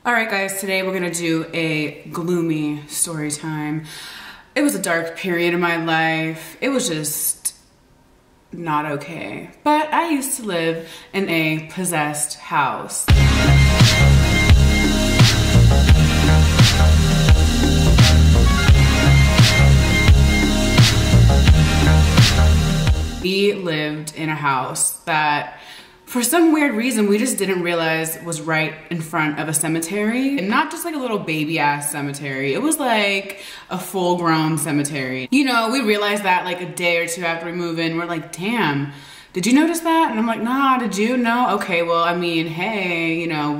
All right, guys, today we're gonna do a gloomy story time. It was a dark period in my life. It was just not okay. But I used to live in a possessed house. We lived in a house that, for some weird reason, we just didn't realize was right in front of a cemetery. And not just like a little baby ass cemetery. It was like a full grown cemetery. You know, we realized that like a day or two after we moved in. We're like, damn, did you notice that? And I'm like, nah, did you? No? Okay, well, I mean, hey, you know,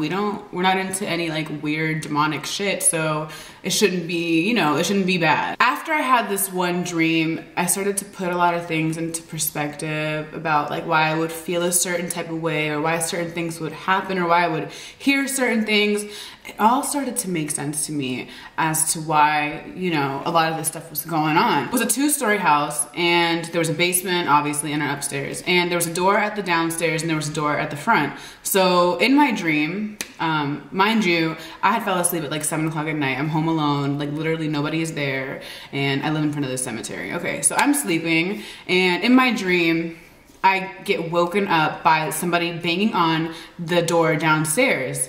we're not into any like weird demonic shit, so it shouldn't be, you know, it shouldn't be bad. After I had this one dream, I started to put a lot of things into perspective about like why I would feel a certain type of way, or why certain things would happen, or why I would hear certain things. It all started to make sense to me as to why, you know, a lot of this stuff was going on. It was a 2-story house, and there was a basement, obviously, and an upstairs. And there was a door at the downstairs, and there was a door at the front. So in my dream, mind you, I had fell asleep at like 7 o'clock at night. I'm home alone, like literally nobody is there, and I live in front of the cemetery. Okay, so I'm sleeping, and in my dream, I get woken up by somebody banging on the door downstairs.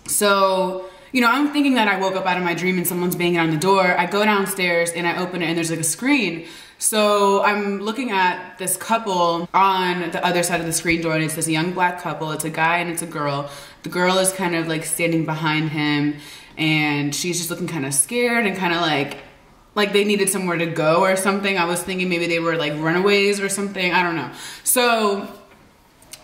So, you know, I'm thinking that I woke up out of my dream and someone's banging on the door. I go downstairs and I open it and there's like a screen. So I'm looking at this couple on the other side of the screen door, and it's this young black couple. It's a guy and it's a girl. The girl is kind of like standing behind him, and she's just looking kind of scared and kind of like they needed somewhere to go or something. I was thinking maybe they were like runaways or something. I don't know. So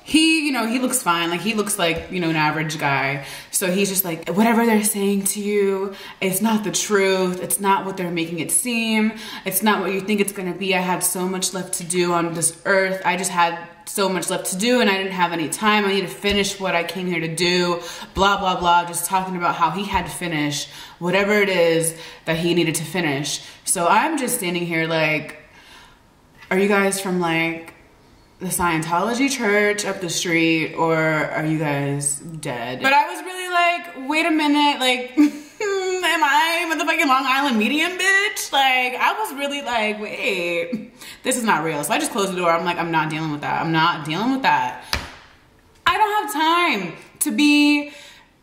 he, you know, he looks fine. Like, he looks like, you know, an average guy. So he's just like, whatever they're saying to you, it's not the truth. It's not what they're making it seem. It's not what you think it's gonna be. I had so much left to do on this earth. I just had so much left to do, and I didn't have any time. I need to finish what I came here to do. Blah, blah, blah. Just talking about how he had to finish whatever it is that he needed to finish. So I'm just standing here like, are you guys from like the Scientology church up the street, or are you guys dead? But I was really like, wait a minute, like, am I the fucking Long Island medium bitch? Like, I was really like, wait, this is not real. So I just closed the door. I'm like, I'm not dealing with that. I'm not dealing with that. I don't have time to be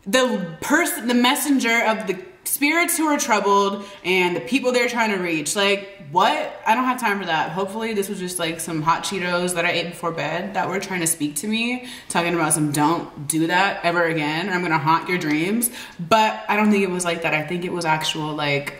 the person, the messenger of the spirits who are troubled and the people they're trying to reach. Like, what? I don't have time for that. Hopefully this was just like some hot Cheetos that I ate before bed that were trying to speak to me, talking about some don't do that ever again, or I'm gonna haunt your dreams. But I don't think it was like that. I think it was actual like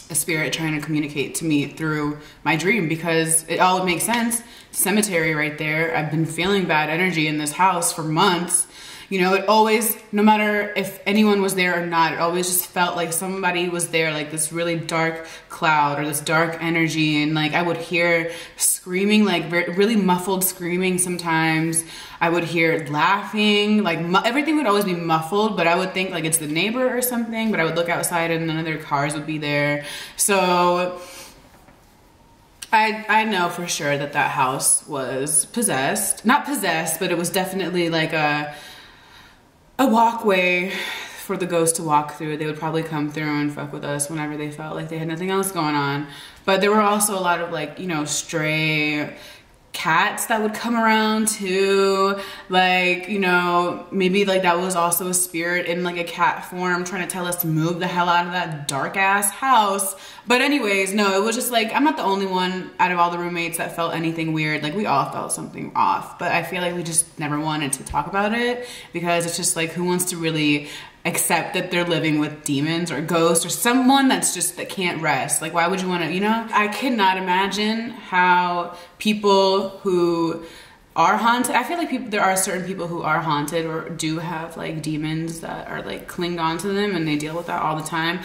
a spirit trying to communicate to me through my dream, because it all makes sense. Cemetery right there. I've been feeling bad energy in this house for months. You know, it always, no matter if anyone was there or not, it always just felt like somebody was there, like this really dark cloud or this dark energy. And like I would hear screaming, like really muffled screaming sometimes. I would hear laughing, like everything would always be muffled, but I would think like it's the neighbor or something, but I would look outside and none of their cars would be there. So I know for sure that that house was possessed. Not possessed, but it was definitely like a walkway for the ghost to walk through. They would probably come through and fuck with us whenever they felt like they had nothing else going on. But there were also a lot of like, you know, stray cats that would come around too. Like, you know, maybe like that was also a spirit in like a cat form trying to tell us to move the hell out of that dark ass house. But anyways, no, it was just like, I'm not the only one out of all the roommates that felt anything weird. Like, we all felt something off, but I feel like we just never wanted to talk about it, because it's just like, who wants to really accept that they're living with demons or ghosts or someone that's just, that can't rest? Like, why would you want to, you know? I cannot imagine how people who are haunted, I feel like there are certain people who are haunted or do have like demons that are like clinged onto them, and they deal with that all the time.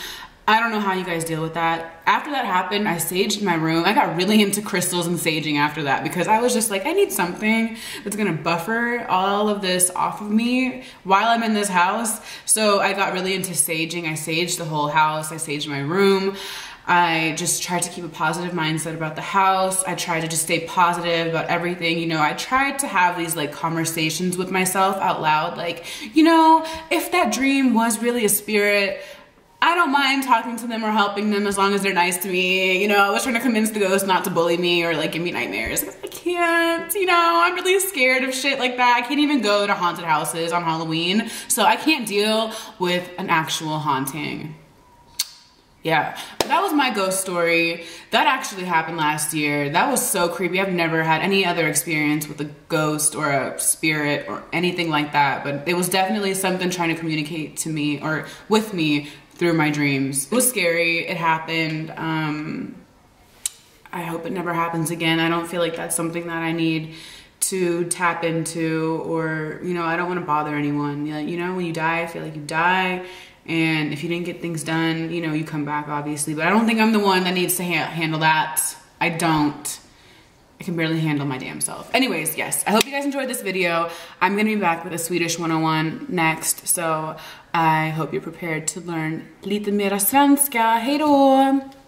I don't know how you guys deal with that. After that happened, I saged my room. I got really into crystals and saging after that, because I was just like, I need something that's gonna buffer all of this off of me while I'm in this house. So I got really into saging. I saged the whole house. I saged my room. I just tried to keep a positive mindset about the house. I tried to just stay positive about everything. You know, I tried to have these like conversations with myself out loud. Like, you know, if that dream was really a spirit, I don't mind talking to them or helping them as long as they're nice to me. You know, I was trying to convince the ghost not to bully me or like give me nightmares. I can't, you know, I'm really scared of shit like that. I can't even go to haunted houses on Halloween. So I can't deal with an actual haunting. Yeah, that was my ghost story. That actually happened last year. That was so creepy. I've never had any other experience with a ghost or a spirit or anything like that, but it was definitely something trying to communicate to me or with me through my dreams. It was scary. It happened. I hope it never happens again. I don't feel like that's something that I need to tap into, or, you know, I don't want to bother anyone. You know, when you die, I feel like you die. And if you didn't get things done, you know, you come back, obviously. But I don't think I'm the one that needs to handle that. I don't. I can barely handle my damn self. Anyways, yes, I hope you guys enjoyed this video. I'm gonna be back with a Swedish 101 next. So I hope you're prepared to learn lite mera svenska. Hej då!